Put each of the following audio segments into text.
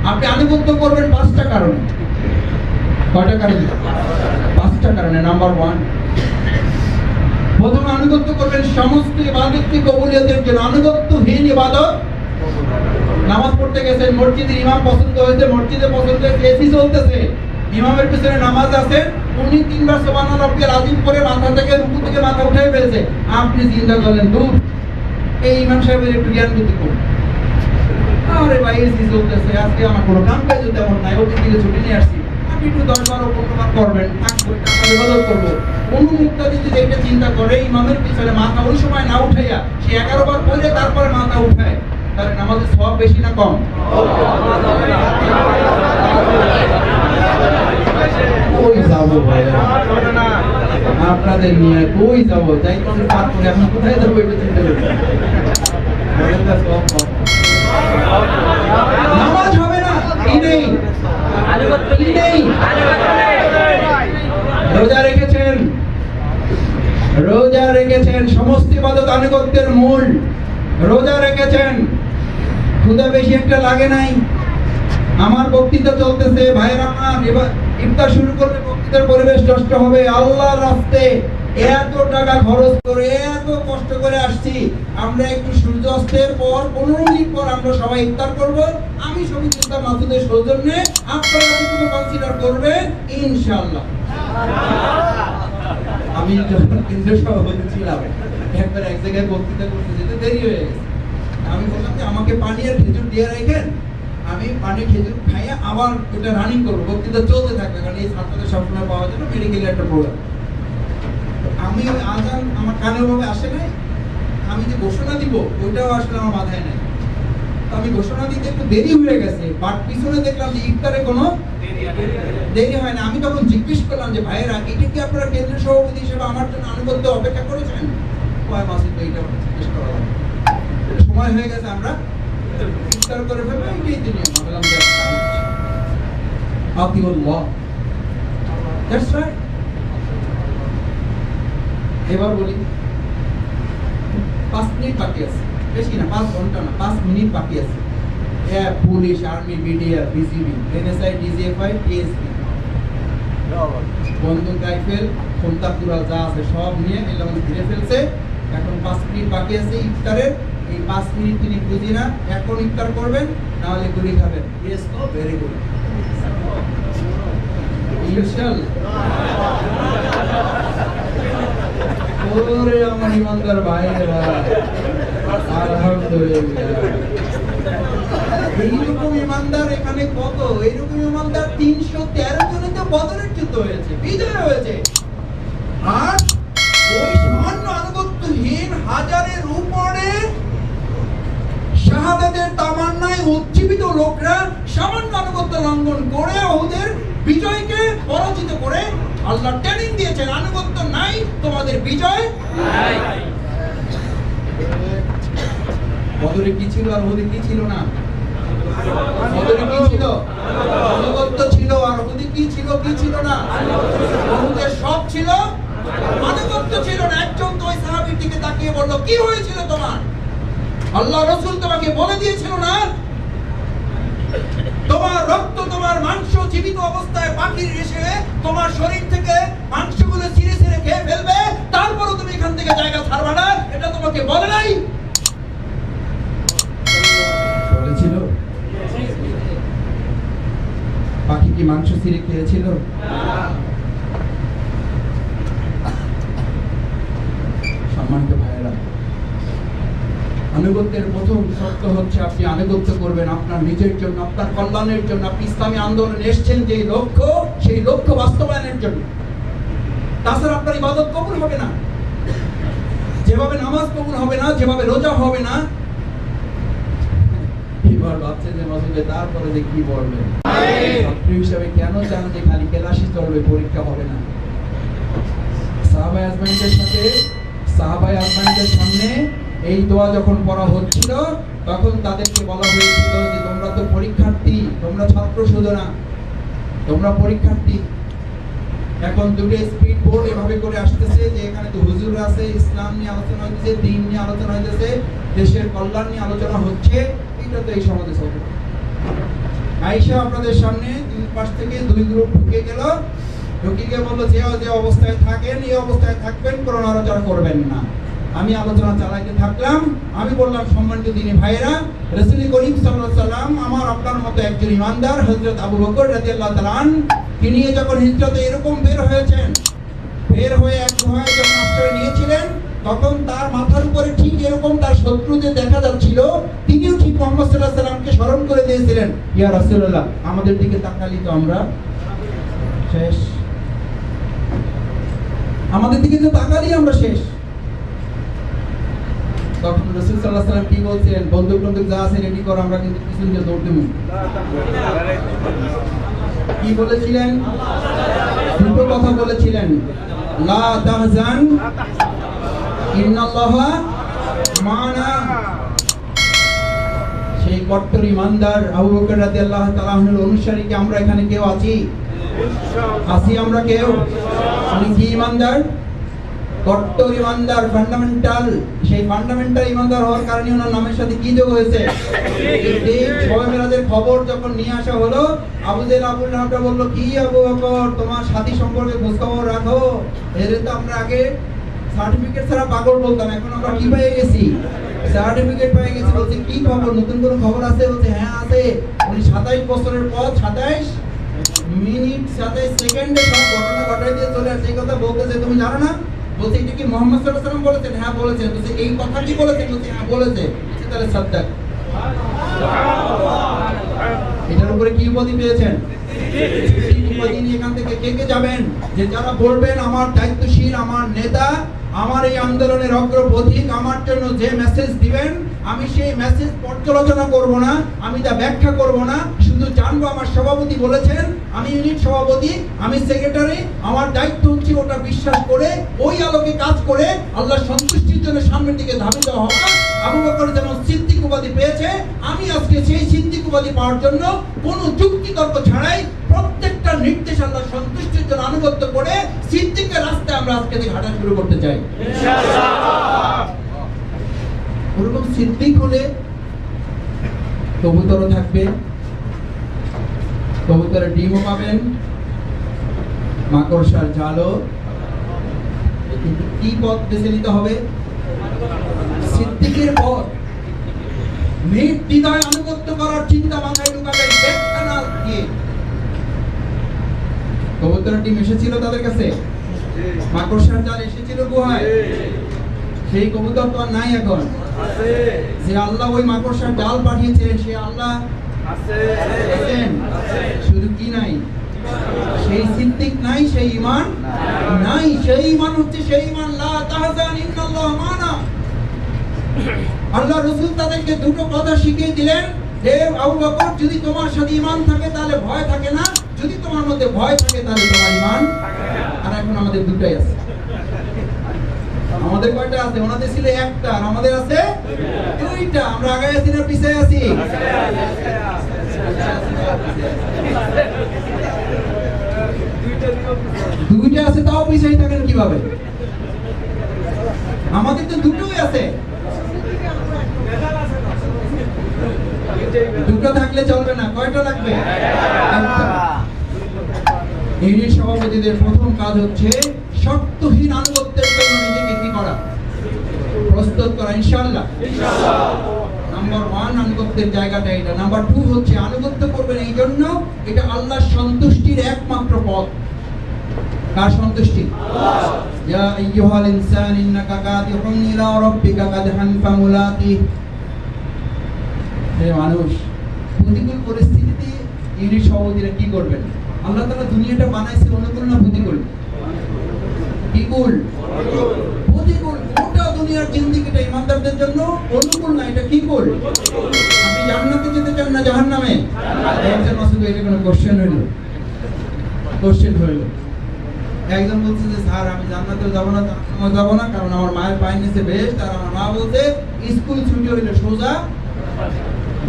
আপনি আনুগত্য করবেন 5টা কারণে। কয়টা কারণে? 5টা কারণে। নাম্বার 1, প্রথমে আনুগত্য করবেন সমস্ত ইবাদতকে কবুলিয়তের জন্য। আনুগত্যহীন ইবাদত, নামাজ পড়তে গেছেন, মসজিদের ইমাম পছন্দ হয়েছে, মসজিদে পছন্দ হয়েছে, এসি চলতেছে, ইমামের পিছনে নামাজ আছে, উনি 3 বার সুবহানাল্লাহ রাব্বিল আযীম করে মাথা থেকে রুকু থেকে মাথা উঠাই ফেলছে, আপনি চিন্তা করলেন দূর এই ইমাম সাহেবের একটু জ্ঞান বুদ্ধি করুন। আরে ভাই এসি চলতেছে, আজকে আমার কোনো কাম কাজ তেমন নাই, অফিস থেকে ছুটি নিয়ে আসছি, আপনি একটু 10-12 বার করবেন, থাকবো টাকা বদল করবো। কোন মুক্তা যদি এটা চিন্তা করে ইমামের পিছনে মাথা ওই সময় না উঠাইয়া সে 11 বার পড়ে তারপরে মাথা উঠায়, তাহলে নামাজের সওয়াব বেশি না কম? কই যাবো ভাই আপনাদের নিয়ে, কই যাবো? যাই করে পার করে এখন কোথায় যাবো এটা চিন্তা করছি। নামাজ হবে না, কি নেই? কি নেই? রোজা রেখেছেন, রোজা রেখেছেন, সমস্ত ইবাদত আনুগত্যের মূল। রোজা রেখেছেন, ক্ষুধা বেশি একটা লাগে নাই, আমার বক্তৃতা চলতেছে, ভাইরা আমার এবার ইফতার শুরু করলে বক্তৃতার পরিবেশ নষ্ট হবে। আল্লাহর রাস্তায় এত টাকা খরচ করে এত কষ্ট করে আসছি, আমরা একটু সূর্যাস্তের পর 15 মিনিট পর আমরা সবাই ইফতার করব। আমি শফিকুল্লাহ মাসুদের সৌজন্যে আপনারা কিছু কনসিডার করবেন ইনশাআল্লাহ। আমি যখন কেন্দ্রীয় সভাপতি ছিলাম, একবার এক জায়গায় বক্তৃতা করতে যেতে দেরি হয়ে গেছে, আমি বললাম যে আমাকে পানি আর খেজুর দিয়ে রাখেন, আমি পানি খেজুর খাইয়া আবার ওটা রানিং করবো, বক্তৃতা চলতে থাকবে, কারণ এই ছাত্রদের সবসময় পাওয়ার জন্য মেডিকেলের একটা প্রোগ্রাম। আমি ওই আজান আমার কানের ভাবে আসে নাই, আমি যে ঘোষণা দিব ওইটাও আসলে আমার মাথায় নাই, আমি ঘোষণা দিতে একটু দেরি হয়ে গেছে, বাট পিছনে দেখলাম যে ইফতারে কোনো দেরি হয় না। আমি তখন জিজ্ঞেস করলাম যে ভাইয়েরা এটা কি আপনারা কেন্দ্রীয় সভাপতি হিসেবে আমার জন্য আনুগত্য অপেক্ষা করেছেন? কয় মাসে তো এইটা জিজ্ঞেস করা লাগে, সময় হয়ে গেছে, আমরা ইফতার করে ফেলবো, এইটাই দিন। আমি বললাম যে আতিউল্লাহ, দ্যাটস রাইট। এবার বলি 5 মিনিট বাকি আছে, বেশি না, 5 ঘন্টা না, 5 মিনিট বাকি আছে। Police, army, BDR, BGB, NSI, DGFI, TSP, বন্দুক, রাইফেল, খোলতা কুড়াল যা আছে সব নিয়ে এলাম ঘিরে ফেলছে। এখন 5 মিনিট বাকি আছে ইফতারের। এই 5 মিনিট তিনি বুঝি না, এখন ইফতার করবেন না হলে গুলি খাবেন। ইয়েস, তো ভেরি গুড, ইনশাআল্লাহ। ওরে আমার ইমানদার ভাইরা, আলহামদুলিল্লাহ। এইরকম ইমানদার এখানে কত? এইরকম ইমানদার 313 জনে তো বদরের যুদ্ধ হয়েছে, বিজয় হয়েছে। আর ওই সামান্য আনুগত্যহীন হাজারের উপরে শাহাদাতের তামান্নায় উজ্জীবিত লোকরা সামান্য আনুগত্য লঙ্ঘন করে ওদের বিজয়কে পরাজিত করে আল্লাহ ট্রেনিং দিয়েছেন, আনুগত্য নাই তোমাদের বিজয় নাই। বদরে কি ছিল আর ওদের কি ছিল না? বদরে কি ছিল? আনুগত্য ছিল। আর ওদের কি ছিল? কি ছিল না? ওদের সব ছিল, আনুগত্য ছিল না। একজন তো ওই সাহাবীর দিকে তাকিয়ে বলল, কি হয়েছিল তোমার? আল্লাহ রাসূল তোমাকে বলে দিয়েছিল না তোমার রক্ত, তোমার মাংস জীবিত অবস্থায় পাখির এসে তোমার শরীর থেকে মাংসগুলো ছিঁড়ে ছিঁড়ে খেয়ে ফেলবে, তারপরও তুমি এখান থেকে জায়গা ছাড়বে না, এটা তোমাকে বলে নাই? বলেছিল? পাখি কি মাংস ছিঁড়ে খেয়েছিল? সম্মানিত ভাইয়েরা, আনুগত্যের প্রথম শর্ত হচ্ছে আপনি আনুগত্য করবেন আপনার নিজের জন্য, আপনার কল্যাণের জন্য। আপনি ইসলামী আন্দোলনে এসেছেন যে লক্ষ্য, সেই লক্ষ্য বাস্তবায়নের জন্য। তাছাড়া আপনার ইবাদত কবুল হবে না, যেভাবে নামাজ কবুল হবে না, যেভাবে রোজা হবে না। এবার ভাবছে যে মাসুদে তারপরে যে কি বলবে, ছাত্র হিসাবে কেন চান যে খালি ক্লাসই চলবে, পরীক্ষা হবে না? সাহাবায়ে আজমাইনদের সামনে এই দোয়া যখন পড়া হচ্ছিল, তখন তাদেরকে বলা হয়েছিল যে তোমরা তো পরীক্ষার্থী, তোমরা ছাত্র শুধু না, তোমরা পরীক্ষার্থী। এখন দুটো স্পিড বোর্ড এভাবে করে আসতেছে যে এখানে তো হুজুর আছে, ইসলাম নিয়ে আলোচনা হচ্ছে, দ্বীন নিয়ে আলোচনা হচ্ছে, দেশের কল্যাণ নিয়ে আলোচনা হচ্ছে। এটা তো এই সমাজে চলবে। আয়েশা আপনাদের সামনে দুই পাশ থেকে দুই গ্রুপ ঢুকে গেল, ঢুকে গিয়ে বললো যে অবস্থায় থাকেন এই অবস্থায় থাকবেন, কোনো নড়াচড়া করবেন না। আমি আলোচনা চালাইতে থাকলাম। আমি বললাম, সম্মানিত দিনী ভাইয়েরা, রাসূল করিম সাল্লাল্লাহু আলাইহি ওয়াসাল্লাম আমার আপনার মতো একজন ইমানদার হযরত আবু বকর রাদিয়াল্লাহু তাআলা তিনি যখন হিজরতে এরকম বের হয়েছেন, বের হয়ে এক গুহায় যখন আশ্রয় নিয়েছিলেন, তখন তার মাথার উপরে ঠিক এরকম তার শত্রুদের দেখা যাচ্ছিল। তিনিও ঠিক মুহাম্মদ সাল্লাল্লাহু আলাইহি ওয়াসাল্লামকে স্মরণ করে দিয়েছিলেন, ইয়া রাসূলুল্লাহ আমাদের দিকে তাকালি তো আমরা শেষ, আমাদের দিকে তো তাকালি আমরা শেষ। তখন রাসূল সাল্লাল্লাহু আলাইহি ওয়াসাল্লাম কি বলছেন, বন্দুক যা আছে রেডি করো, আমরা কিন্তু পিছন দিয়ে দৌড় দেব। কি বলেছিলেন? দুটো কথা বলেছিলেন, লা তাহজান ইন্নাল্লাহা মা'ানা। সেই কট্টর ইমানদার আবু বকর রাদিয়াল্লাহু তাআলা আনহুর অনুসারী কি আমরা এখানে কেউ আছি? আছি আমরা কেউ? উনি কি ইমানদার? কট্টর ইমানদার, ফান্ডামেন্টাল। সেই ফান্ডামেন্টাল ইমানদার হওয়ার কারণে ওনার নামের সাথে কি যোগ হয়েছে? এই শবে মেরাজের খবর যখন নিয়ে আসা হলো, আবু লাহাবটা বললো, কি আবু বকর তোমার সাথী সম্পর্কে খোঁজ খবর রাখো। এদের তো আমরা আগে সার্টিফিকেট ছাড়া পাগল বলতাম, এখন আমরা কি পেয়ে গেছি? সার্টিফিকেট পেয়ে গেছি। বলছে কি খবর, নতুন কোনো খবর আছে? বলছে হ্যাঁ আছে। উনি 27 বছরের পর 27 মিনিট 27 সেকেন্ডে সব ঘটনা ঘটাই দিয়ে চলে আসছে। এই কথা বলতেছে, তুমি জানো না? বলছে এটা কি মুহাম্মদ সাল্লাল্লাহু আলাইহি ওয়াসাল্লাম বলেছেন? হ্যাঁ বলেছেন। বলছে এই কথা কি বলেছেন? বলছে হ্যাঁ বলেছে। তাহলে সাদ্দাক। এটার উপরে কি উপাধি পেয়েছেন? উপাধি নিয়ে এখান থেকে কে কে যাবেন? যে যারা বলবেন আমার দায়িত্বশীল, আমার নেতা, আমার এই আন্দোলনের অগ্রপথিক, আমার জন্য যে মেসেজ দিবেন আমি সেই মেসেজ পর্যালোচনা করব না, আমি তা ব্যাখ্যা করব না, শুধু জানবো আমার সভাপতি বলেছেন, আমি ইউনিট সভাপতি, আমি সেক্রেটারি, আমার দায়িত্ব হচ্ছে ওটা বিশ্বাস করে ওই আলোকে কাজ করে আল্লাহর সন্তুষ্টির জন্য সামনের দিকে ধাবিত হওয়া। আবু বকর যেমন সিদ্দিক উপাধি পেয়েছে, আমি আজকে সেই সিদ্দিক উপাধি পাওয়ার জন্য কোনো যুক্তি তর্ক ছাড়াই প্রত্যেকটা নির্দেশ আল্লাহর সন্তুষ্টির জন্য আনুগত্য করে সিদ্দিকের রাস্তায় আমরা আজকে থেকে হাঁটা শুরু করতে চাই ইনশাআল্লাহ। ওরকম সিদ্দিক হলে কবুতরও থাকবে, কবুতরের ডিমও পাবেন, মাকড়সার জালও। কিন্তু কি পথ বেছে নিতে হবে? সিদ্দিকের পথ। নির্দ্বিধায় আনুগত্য করার চিন্তা মাথায় ঢুকাবেন, ব্যাখ্যা না দিয়ে। কবুতরের ডিম এসেছিল তাদের কাছে, মাকড়সার জাল এসেছিল গুহায়। সেই কবুতর তো আর নাই এখন। যে আল্লাহ ওই মাকড়সার জাল পাঠিয়েছিলেন সে আল্লাহ আছেন, শুধু কি নাই? সেই সিদ্দিক নাই, সেই ঈমান নাই। সেই ঈমান হচ্ছে সেই ঈমান লা তাহজান ইন্নাল্লাহ মা'ানা। আল্লাহ রাসূল তাদেরকে দুটো কথা শিখিয়ে দিলেন, হে আবু বকর যদি তোমার সাথে ঈমান থাকে তাহলে ভয় থাকে না, যদি তোমার মধ্যে ভয় থাকে তাহলে তোমার ঈমান থাকে না। আর এখন আমাদের দুটোই আছে। আমাদের কয়টা আছে? ওনাদের ছিল একটা, আর আমাদের আছে দুইটা। আমরা আগে আছি না পিছনে আছি? দুইটা আছে, তাও পিছনে থাকেন কিভাবে? আমাদের তো দুটোই আছে। দুটো থাকলে চলবে না, কয়টা লাগবে? ইউনিট সভাপতিদের প্রথম কাজ হচ্ছে শর্তহীন আনুগত্যের জন্য নিজেকে কি করা? প্রস্তুত করা ইনশাআল্লাহ। নাম্বার 1 আনুগত্যের জায়গাটা এটা। নাম্বার 2 হচ্ছে আনুগত্য করবেন এই জন্য এটা আল্লাহর সন্তুষ্টির একমাত্র পথ। কার সন্তুষ্টি? আল্লাহ। ইয়া আইয়ুহাল ইনসান ইন্নাকা কাদিহুন ইলা রাব্বিকা কাদহান ফামুলাকি। হে মানুষ, প্রতিকূল পরিস্থিতিতে ইউনিট সভাপতিরা কি করবেন? আল্লাহ তাআলা দুনিয়াটা বানাইছে অনুকূল না প্রতিকূল? প্রতিকূল। প্রতিকূল। গোটা দুনিয়ার জিন্দেগিটা ইমানদারদের জন্য অনুকূল না, এটা কি কুল? আপনি জান্নাতে যেতে চান না জাহান্নামে? একজন মাসুদ এটা কোনো কোশ্চেন হইল? কোশ্চেন হইল। একজন বলছে যে স্যার আমি জান্নাতেও যাব না, জাহান্নামেও যাব না, কারণ আমার মায়ের পায়ের নিচে বেহেশত, আর আমার মা বলতে স্কুল ছুটি হইলে সোজা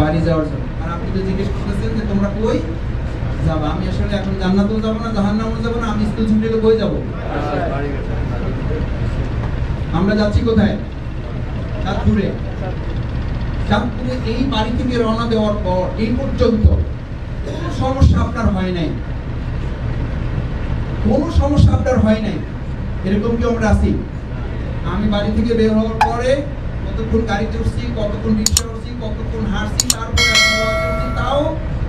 বাড়ি যাওয়ার জন্য। আর আপনি তো জিজ্ঞেস করতেছেন যে তোমরা কই যাবা? আমি আসলে এখন জান্নাতেও যাব না, জাহান্নামেও যাব না, আমি স্কুল ছুটি হলে কই যাব? আমরা যাচ্ছি কোথায়? চাঁদপুরে। চাঁদপুরে এই বাড়ি থেকে রওনা দেওয়ার পর এই পর্যন্ত সমস্যা আপনার হয় নাই, কোনো সমস্যা আপনার হয় নাই। এরকম কি আমরা আছি? আমি বাড়ি থেকে বের হওয়ার পরে কতক্ষণ গাড়িতে উঠছি, কতক্ষণ রিক্সা উঠছি, কতক্ষণ হাঁটছি, তারপরে তাও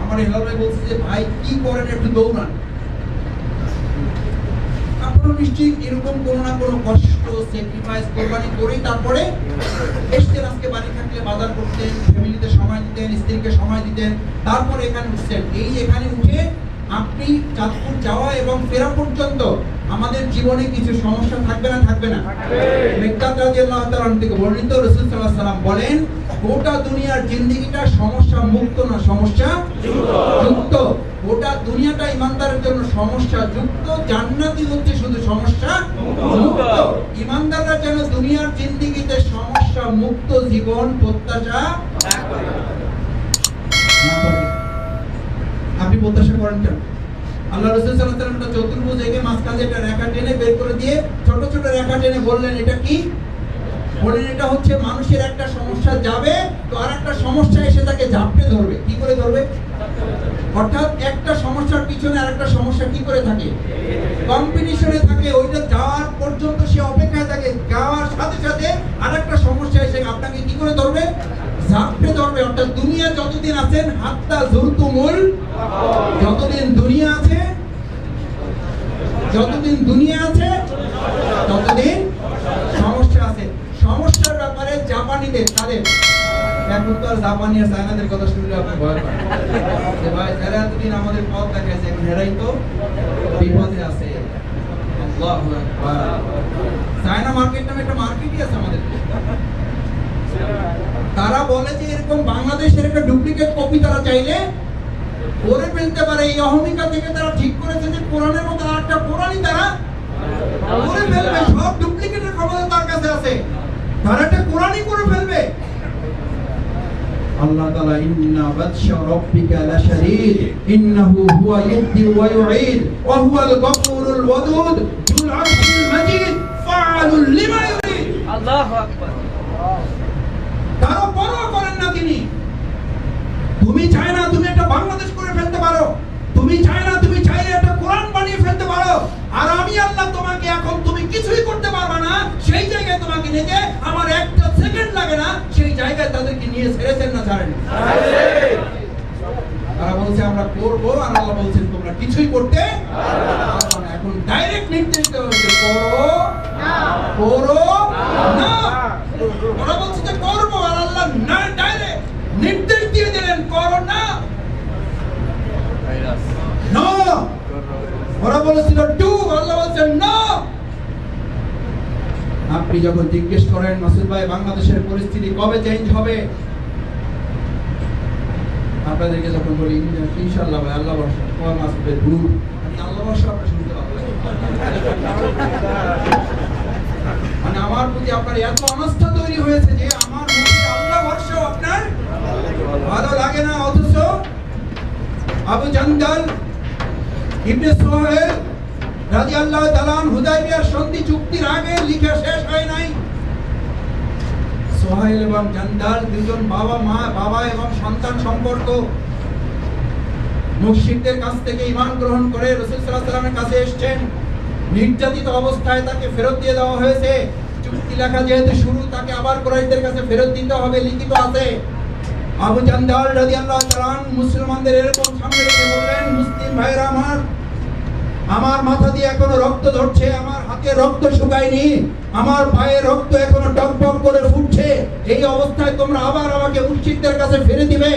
আমার হেলাল ভাই বলছে যে ভাই কি করেন, একটু দৌড়ান। আপনারা নিশ্চয়ই এরকম কোনো না কোনো কষ্ট স্যাক্রিফাইস কোরবানি করেই তারপরে এসছেন। আজকে বাড়ি থাকলে বাজার করতেন, ফ্যামিলিতে সময় দিতেন, স্ত্রীকে সময় দিতেন, তারপরে এখানে উঠছেন। এই এখানে উঠে আপনি চাঁদপুর যাওয়া এবং ফেরা পর্যন্ত আমাদের জীবনে কিছু সমস্যা থাকবে না? থাকবে না? মিকদাদ রাদিয়াল্লাহু তাআলা থেকে বর্ণিত, রাসূল সাল্লাল্লাহু আলাইহি ওয়াসাল্লাম বলেন, গোটা দুনিয়ার জিন্দেগিটা সমস্যা মুক্ত না সমস্যা যুক্ত। গোটা দুনিয়াটা ইমানদারের জন্য সমস্যা যুক্ত, জান্নাতি হচ্ছে শুধু সমস্যা মুক্ত। ইমানদাররা যেন দুনিয়ার জিন্দেগিতে সমস্যা মুক্ত জীবন প্রত্যাশা না করে। আপনি প্রত্যাশা করেন কেন? আল্লাহ রাসূল সাল্লাল্লাহু আলাইহি ওয়াসাল্লাম চতুর্ভুজ এঁকে মাঝখানে একটা রেখা টেনে বের করে দিয়ে ছোট ছোট রেখা টেনে বললেন, এটা কি? বললেন এটা হচ্ছে মানুষের একটা সমস্যা যাবে তো আর একটা সমস্যা এসে তাকে ঝাপটে ধরবে। কি করে ধরবে? অর্থাৎ একটা সমস্যার পিছনে আরেকটা সমস্যা কি করে থাকে? কম্পিটিশনে থাকে। ওইটা যাওয়ার পর্যন্ত সে অপেক্ষায় থাকে, যাওয়ার সাথে সাথে আরেকটা সমস্যা এসে আপনাকে কি করে ধরবে? ঝাপটে ধরবে। অর্থাৎ দুনিয়া যতদিন আছেন হাত্তা জুরতুমুল, যতদিন দুনিয়া আছে, যতদিন দুনিয়া আছে ততদিন সমস্যা আছে। সমস্যার ব্যাপারে জাপানিদের তাদের এখন তো আর জাপানি আর চায়নাদের কথা শুনলে আপনি ভয় পান যে ভাই যারা এতদিন আমাদের পথ দেখাইছে এখন এরাই তো বিপদে আছে। আল্লাহু আকবার। চায়না মার্কেট নামে একটা মার্কেটই আছে আমাদের। তারা বলে যে এরকম বাংলাদেশের একটা ডুপ্লিকেট কপি তারা চাইলে করে ফেলতে পারে। এই অহমিকা থেকে তারা ঠিক করেছে যে কোরআনের মতো আরেকটা কোরআনই তারা করে ফেলবে। সব ডুপ্লিকেটের ক্ষমতা তার কাছে আছে, তারা একটা কোরআনই করে ফেলবে। আল্লাহ তাআলা ইন্না বাতশা রাব্বিকা লাশাদীদ ইন্নাহু হুয়া ইবদি ওয়া ইউঈদ ওয়া হুয়াল গফুরুল ওয়াদুদ যুল আরশিল মাজিদ ফাআলুল লিমা ইউরিদ। আল্লাহু আকবার। তারা পরোয়া করেন না তিনি। তুমি চাই না তুমি একটা বাংলাদেশ করে ফেলতে পারো, তুমি চাই না তুমি চাইলে একটা কোরআন বানিয়ে ফেলতে পারো, আর আমি আল্লাহ তোমাকে এখন তুমি কিছুই করতে পারবে না সেই জায়গায় তোমাকে নিয়ে আমার একটা সেকেন্ড লাগে না সেই জায়গায় তাদেরকে নিয়ে ছেড়েছেন না ছাড়েন? তারা বলছে আমরা করবো, আর আল্লাহ বলছেন তোমরা কিছুই করতে পারবে না। এখন ডাইরেক্ট নির্দেশ দেওয়া হয়েছে করো না, করো না। ওরা বলছে যে করবো, আর আল্লাহ না ডাইরেক্ট নির্দেশ দিয়ে দিলেন করো না। নো, ওরা বলেছিল ডু, আল্লাহ বলছেন নো। আপনি যখন জিজ্ঞেস করেন মাসুদ ভাই বাংলাদেশের পরিস্থিতি কবে চেঞ্জ হবে, আপনাদেরকে যখন বলি ইনশাআল্লাহ ভাই আল্লাহ ভরসা, কোরআন মাসুদের গুরু আল্লাহ ভরসা আপনি শুনতে পাবেন। মানে আমার প্রতি আপনার এত অনাস্থা তৈরি হয়েছে যে আমার মুখে আল্লাহ ভরসা আপনার ভালো লাগে না। অথচ আবু জান্দাল ইবনে সুহাইল রাদিয়াল্লাহু তাআলা হুদায়বিয়ার সন্ধি চুক্তির আগে লিখে শেষ হয় নাই। সুহাইল এবং জান্দাল দুজন বাবা এবং সন্তান সম্পর্ক। মুশরিকদের কাছ থেকে ঈমান গ্রহণ করে রাসূল সাল্লাল্লাহু আলাইহি ওয়াসাল্লামের কাছে এসেছেন। নির্যাতিত অবস্থায় তাকে ফেরত দিয়ে দেওয়া হয়েছে। চুক্তি লেখা যেহেতু শুরু, তাকে আবার কুরাইশদের কাছে ফেরত দিতে হবে, লিখিত আছে। আবু জান্দাল রাদিয়াল্লাহু তাআলা মুসলমানদের এরকম সামনে রেখে বললেন, মুসলিম ভাইরা আমার মাথা দিয়ে এখনো রক্ত ঝরছে, আমার হাতে রক্ত শুকায়নি, আমার পায়ে রক্ত এখনো টকবক করে ফুটছে। এই অবস্থায় তোমরা আবার আমাকে মুশরিকদের কাছে ফিরে দিবে?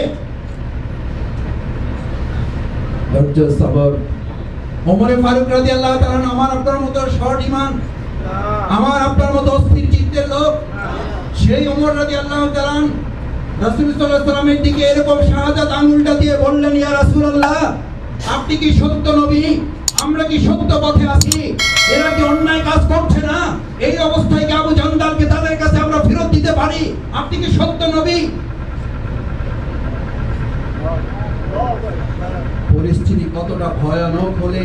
ধৈর্য, সবর। ওমর ফারুক রাদিয়াল্লাহু তাআলা আমার আপনার মতো শর্ট ঈমান, আমার আপনার মতো অস্থির চিত্তের লোক। সেই ওমর রাদিয়াল্লাহু তাআলা রাসূল সাল্লাল্লাহু আলাইহি ওয়াসাল্লামের দিকে এরকম শাহাদাত আঙ্গুলটা দিয়ে বললেন, ইয়া রাসূলুল্লাহ আপনি কি সত্য নবী? আমরা কি সত্য পথে আছি? এরা কি অন্যায় কাজ করছে না? এই অবস্থায় কি আবু জান্দালকে তাদের কাছে আমরা ফেরত দিতে পারি? আপনি কি সত্য নবী? পরিস্থিতি কতটা ভয়ানক হলে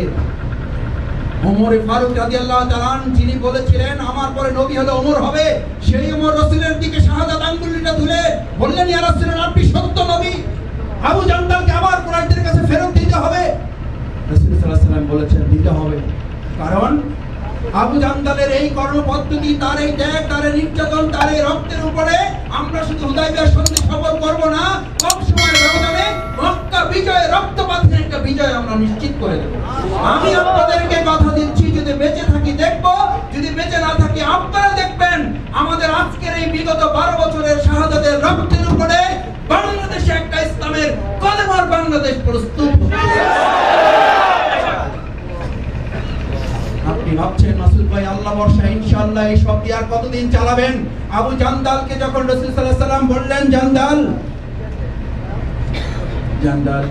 ওমর ফারুক রাদিয়াল্লাহু তাআলা যিনি বলেছিলেন আমার পরে নবী হলে ওমর হবে, সেই ওমর রাসূলের দিকে শাহাদাত আঙ্গুলটা তুলে বললেন, ইয়া রাসূলুল্লাহ আপনি সত্য নবী। আবু জান্দালকে আবার কুরাইশদের কাছে ফেরত দিতে হবে। বলেছেন দিতে হবে। কারণ আবু জান্দালের এই কর্মপদ্ধতি, তার এই ত্যাগ, তার এই নির্যাতন, তার এই রক্তের উপরে আমরা শুধু হুদায়বিয়ার সন্ধি সফল করব না, কম সময়ের ব্যবধানে মক্কা বিজয়, রক্তপাতের একটা বিজয় আমরা নিশ্চিত করে দেব। আমি আপনাদেরকে কথা দিচ্ছি, যদি বেঁচে থাকি দেখব, যদি বেঁচে না থাকি আপনারা দেখবেন আমাদের আজকের এই বিগত 12 বছরের শাহাদাতের রক্তের উপরে বাংলাদেশে একটা ইসলামের কলেমার বাংলাদেশ প্রস্তুত। আপনি ভাবছেন মাসুদ ভাই আল্লাহ বর্ষা ইনশাআল্লাহ এই সব আর কতদিন চালাবেন? আবু জান্দালকে যখন রাসূল সাল্লাল্লাহু আলাইহি ওয়াসাল্লাম বললেন, জান্দাল জান্দাল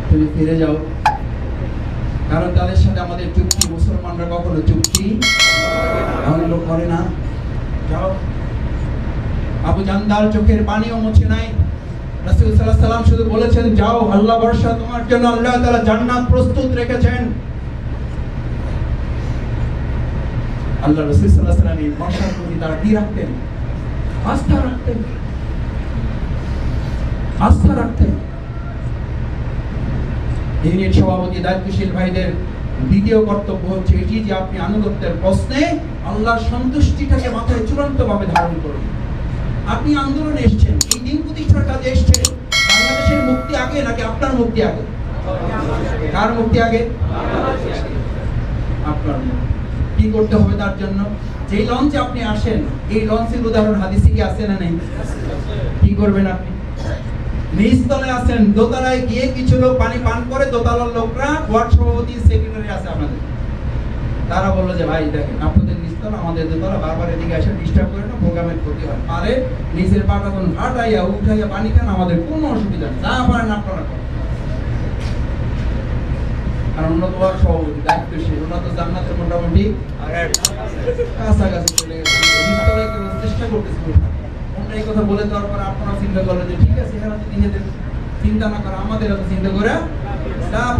তুমি ফিরে যাও, কারণ তাদের সাথে আমাদের চুক্তি, মুসলমানরা কখনো চুক্তি ভঙ্গ করে না, যাও। আবু জান্দাল চোখের পানিও মুছে নাই। রাসূল সাল্লাল্লাহু আলাইহি ওয়াসাল্লাম শুধু বলেছেন, যাও, আল্লাহ বর্ষা তোমার জন্য আল্লাহ তাআলা জান্নাত প্রস্তুত রেখেছেন। আল্লাহ রাসূল সাল্লাল্লাহু আলাইহি ওয়াসাল্লাম এই বর্ষার প্রতি তারা কি রাখতেন? আস্থা রাখতেন, আস্থা রাখতেন। ইউনিয়ন সভাপতি দায়িত্বশীল ভাইদের দ্বিতীয় কর্তব্য হচ্ছে এটি যে আপনি আনুগত্যের প্রশ্নে আল্লাহর সন্তুষ্টিটাকে মাথায় চূড়ান্তভাবে ধারণ করুন। আপনি আন্দোলনে এসেছেন, এই দিন প্রতিষ্ঠার কাজে এসেছেন, বাংলাদেশের মুক্তি আগে নাকি আপনার মুক্তি আগে? কার মুক্তি আগে? আপনার। কি করতে হবে তার জন্য? যেই লঞ্চে আপনি আসেন, এই লঞ্চের উদাহরণ হাদিসে কি আছে না নেই? কি করবেন আপনি? নিচতলে আছেন, দোতলায় গিয়ে কিছু লোক পানি পান করে, দোতলার লোকরা, ওয়ার্ড সভাপতি, সেক্রেটারি আছে আমাদের, তারা বললো যে ভাই দেখেন আপনাদের নিচতলা আমাদের দোতলা, বারবার এদিকে এসে ডিস্টার্ব করে না, প্রোগ্রামের ক্ষতি হয়, পারে নিচের পাটা কোন ফাটাইয়া উঠাইয়া পানি খান, আমাদের কোনো অসুবিধা নেই, যা পারেন আপনারা করেন। আর উন্নত ওয়ার্ড সভাপতি দায়িত্বশীল, উন্নত জান্নাতের মোটামুটি কাছাকাছি চলে গেছে, নিচতলায় কেউ চেষ্টা করতেছিল। আমরা এই কথা বলে দেওয়ার পর আপনারা চিন্তা করলেন যে ঠিক আছে, এরা যদি নিজেদের চিন্তা না করে আমাদের এত চিন্তা করে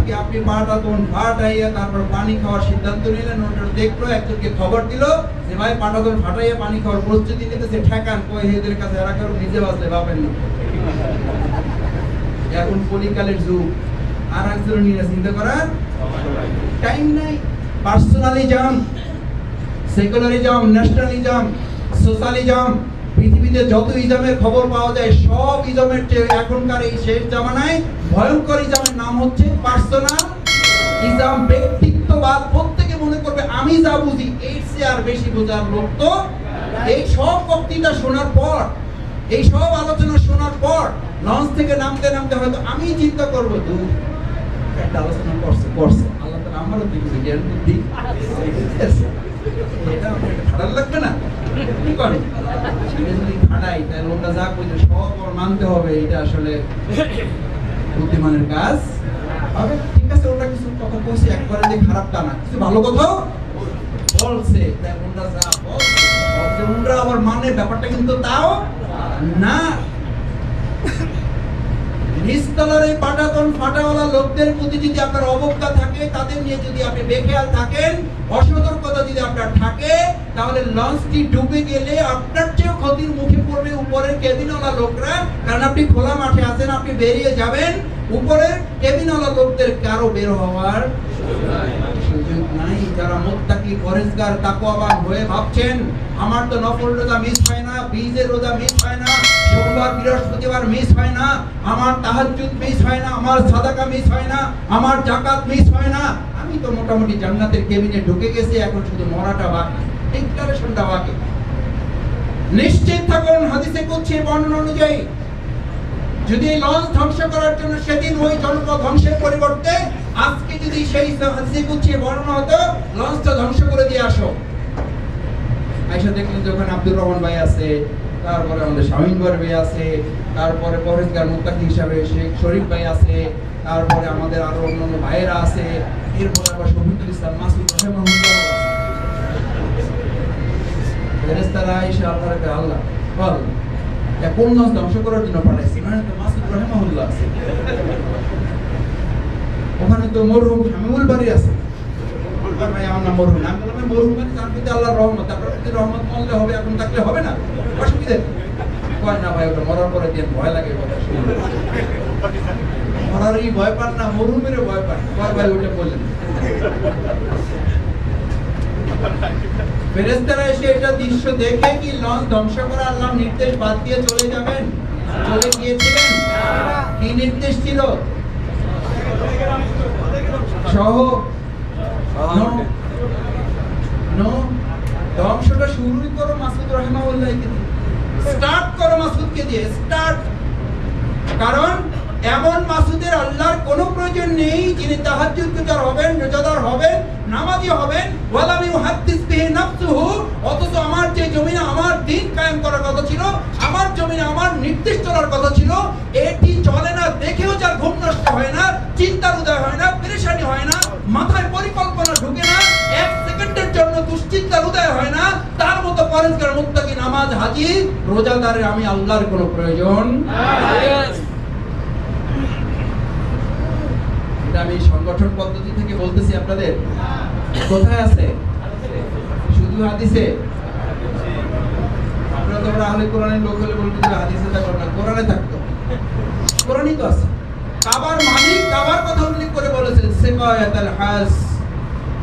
কি, আপনি পাটা তখন ফাটাইয়া তারপর পানি খাওয়ার সিদ্ধান্ত নিলেন। ওটা দেখলো, একজনকে খবর দিল যে ভাই পাটা তখন ফাটাইয়া পানি খাওয়ার প্রস্তুতি নিতেছে, ঠেকান, কই এদের কাছে এরা কেউ নিজে বাঁচলে পাবেন না। এখন কলিকালের যুগ, আর একজন নিয়ে চিন্তা করার টাইম নাই। পার্সোনালিজম, সেকুলারিজম, ন্যাশনালিজম, সোশ্যালিজম, পৃথিবীতে যত ইজমের খবর পাওয়া যায় সব ইজমের চেয়ে এখনকার এই শেষ জামানায় ভয়ঙ্কর ইজমের নাম হচ্ছে পার্সোনাল ইজম, ব্যক্তিত্ববাদ। প্রত্যেকে মনে করবে আমি যা বুঝি, এর চেয়ে আর বেশি বোঝার লোক তো। এই সব বক্তৃতা শোনার পর, এই সব আলোচনা শোনার পর লঞ্চ থেকে নামতে নামতে হয়তো আমি চিন্তা করবো দূর একটা আলোচনা করছে আল্লাহ তাআলা আমারও দিয়েছে জ্ঞান বুদ্ধি, এটা খারাপ লাগবে না? কি করে যদি খাটাই তাহলে ওটা যা কইছে সব মানতে হবে, এটা আসলে বুদ্ধিমানের কাজ হবে। ঠিক আছে, ওটা কিছু কথা বলছে, একবারে যে খারাপটা না, কিছু ভালো কথাও বলছে, তাই ওটা যা বলছে ওটা আবার মানে ব্যাপারটা কিন্তু তাও না। নিচতলার এই পাটাতন ফাটাওয়ালা লোকদের প্রতি যদি আপনার অবজ্ঞা থাকে, তাদের নিয়ে যদি আপনি বেখেয়াল থাকেন, অসতর্কতা যদি আপনার থাকে, তাহলে লঞ্চটি ডুবে গেলে আপনার চেয়েও ক্ষতির মুখে পড়বে উপরের কেবিনওয়ালা লোকরা। কারণ আপনি খোলা মাঠে আছেন, আপনি বেরিয়ে যাবেন, উপরের কেবিনওয়ালা লোকদের কারো বের হওয়ার সুযোগ নাই। যারা মুত্তাকি, পরেজগার, তাকওয়াবান হয়ে ভাবছেন আমার তো নফল রোজা মিস হয় না, বীজের রোজা মিস হয় না, সোমবার বৃহস্পতিবার মিস হয় না, আমার তাহাজ্জুদ মিস হয় না, আমার সাদাকা মিস হয় না, আমার যাকাত মিস হয় না, আমি তো মোটামুটি জান্নাতের কেবিনে ঢুকে গেছি, এখন শুধু মরাটা বাকি, ডিক্লারেশনটা বাকি। নিশ্চিত থাকুন হাদিসে কুদসি বর্ণনা অনুযায়ী যদি এই লঞ্চ ধ্বংস করার জন্য সেদিন ওই জনপদ ধ্বংসের পরিবর্তে আজকে যদি সেই হাদিসে কুদসি বর্ণনা হতো লঞ্চটা ধ্বংস করে দিয়ে আসো, আয়েশা দেখলেন যখন আব্দুর রহমান ভাই আছে, তারপরে আমাদের শামীম ভাই আছে, তারপরে পরেজগার মুত্তাকি হিসাবে শেখ শরীফ ভাই আছে, তারপরে আমাদের আরো অন্যান্য ভাইয়েরা আছে, এরপরে আবার শহীদুল ইসলাম মাসুদ রহমাহুল্লাহ ফেরেশতারা আয়েশা আল্লাহ বল কোন লঞ্চ ধ্বংস করার জন্য পাঠাইছে, মানে তো মাসুদ রহমাহুল্লাহ আছে, ওখানে তো মরহুম শামীমুল বাড়ি আছে, ভাই আমার নাম মরহুম, আমি বললাম মরহুম মানে তার প্রতি আল্লাহর রহমত, তারপর প্রতি রহমত মরলে হবে, এখন থাকলে হবে না, অসুবিধা কয় না ভাই, ওটা মরার পরে দিয়ে ভয় লাগে কথা শুনে। ধরারই ভয় পান না, মরুমেরও ভয় পান, বারবার উঠে বললেন। ফেরেশতারা এসে এটা দৃশ্য দেখে কি লঞ্চ ধ্বংস করা আল্লাহর নির্দেশ বাদ দিয়ে চলে যাবেন? চলে গিয়েছিলেন? কি নির্দেশ ছিল? সহ নো ধ্বংসটা শুরুই করো মাসুদ রাহিমাহুল্লাহকে দিয়ে, স্টার্ট করো মাসুদকে দিয়ে, স্টার্ট। কারণ এমন মাসুদের আল্লাহর কোনো প্রয়োজন নেই যিনি তাহাজ্জুদ গুজার হবেন, রোজাদার হবেন, নামাজি হবেন, ওয়ালাম ইউহাদ্দিস বিহি নাফসুহু, অথচ আমার যে জমিনে আমার দিন কায়েম করার কথা ছিল, আমার জমিনে আমার নির্দেশ চলার কথা ছিল, এটি চলে না দেখেও যার ঘুম নষ্ট হয় না, চিন্তার উদয় হয় না, পেরেশানি হয় না, মাথায় পরিকল্পনা ঢুকে না, এক সেকেন্ডের জন্য দুশ্চিন্তার উদয় হয় না, তার মতো পরেজগার মুত্তাকি নামাজ হাজি রোজাদারের আমি আল্লাহর কোনো প্রয়োজন নাই। আমি সংগঠন পদ্ধতি থেকে বলতেছি আপনাদের, কোথায় আছে? শুধু হাদিসে? আপনারা তো আহলে কোরআনের লোক হলে বলবেন যে হাদিসে থাকতো না, কোরআনে থাকতো। কোরআনই তো আছে। কাবার মালিক কাবার কথা উল্লেখ করে বলেছেন, সিকায়াতুল হাস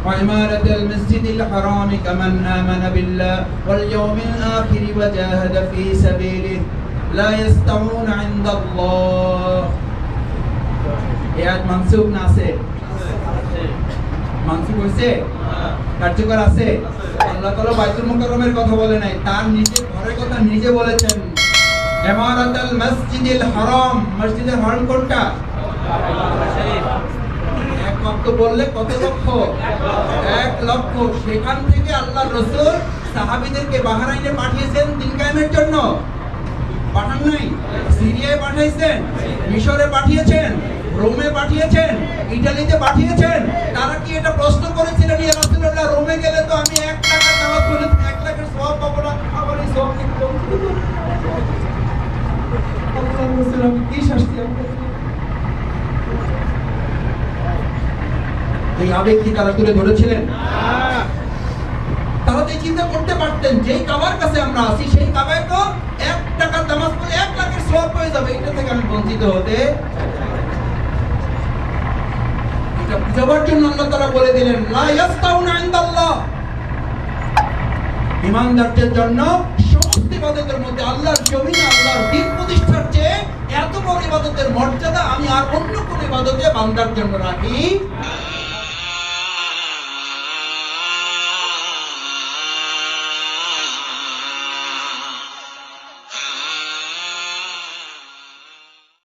ওয়া ইমারাতুল মসজিদিল হারাম কামান আমানা বিল্লাহ ওয়াল ইয়াউমিল আখির ওয়া জাহাদা ফি সাবিলিহি লা ইস্তাউনা ইনদাল্লাহ। মানসুখ না আছে? মানসুখ হয়েছে? কার্যকর আছে? আল্লাহ তাআলা বাইতুল মুকাররমের কথা বলে নাই, তার নিজের ঘরের কথা নিজে বলেছেন। ইমারাতুল মসজিদিল হারাম, মসজিদের হারাম কোনটা? এক ওয়াক্ত বললে কত লক্ষ? 1 লক্ষ। সেখান থেকে আল্লাহর রাসূল সাহাবীদেরকে বাহরাইনে পাঠিয়েছেন দিন কায়েমের জন্য, পাঠান নাই? সিরিয়ায় পাঠাইছেন, মিশরে পাঠিয়েছেন, রোমে পাঠিয়েছেন, ইতালিতে পাঠিয়েছেন। তারা কি এটা প্রশ্ন করেছিলেন, ইয়া রাসূলুল্লাহ রোমে গেলে তো আমি 1 টাকা নামাজ পড়লে 1 লাখের সওয়াব পাবো না, আবার এই সওয়াব কি করব? আল্লাহর রাসূল আমি কি শাস্তি আপনাকে? এই আবেগ কি তারা তুলে ধরেছিলেন? তারা তো চিন্তা করতে পারতেন যেই কাবার কাছে আমরা আছি সেই কাবায় তো 1 টাকার নামাজ পড়লে 1 লাখের সওয়াব পেয়ে যাবে, এটা থেকে আমি বঞ্চিত হতে। এটা বুঝাবার জন্য আল্লাহ তাআলা বলে দিলেন লা ইয়াস্তাউনা ইনদাল্লাহ। ঈমানদারদের জন্য সমস্ত ইবাদতের মধ্যে আল্লাহর জমিনে আল্লাহর দ্বীন প্রতিষ্ঠার চেয়ে এত বড় ইবাদতের মর্যাদা আমি আর অন্য কোন ইবাদতে বান্দার জন্য রাখি